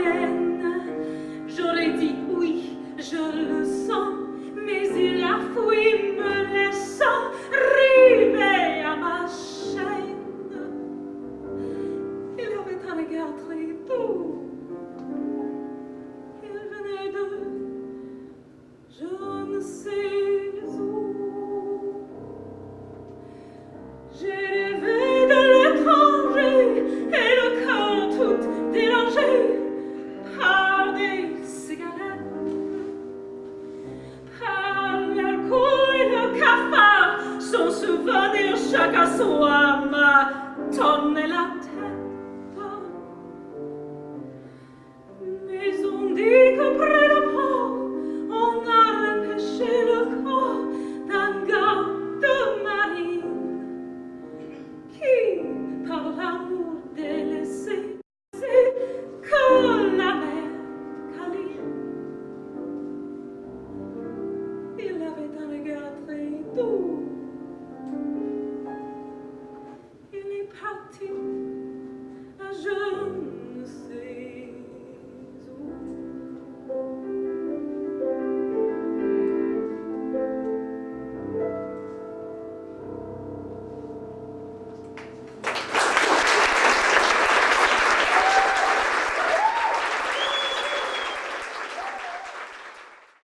m'amène. J'aurais dit oui, je le sens, mais il a fui, me laissant rivée à ma chaîne. Il avait un regard très doux. Il venait de je ne sais où. J'ai rêvé de l'étranger et le corps tout dérangé par des cigarettes, par l'alcool et le cafard. Son souvenir chaque soir m'a tourné la tête.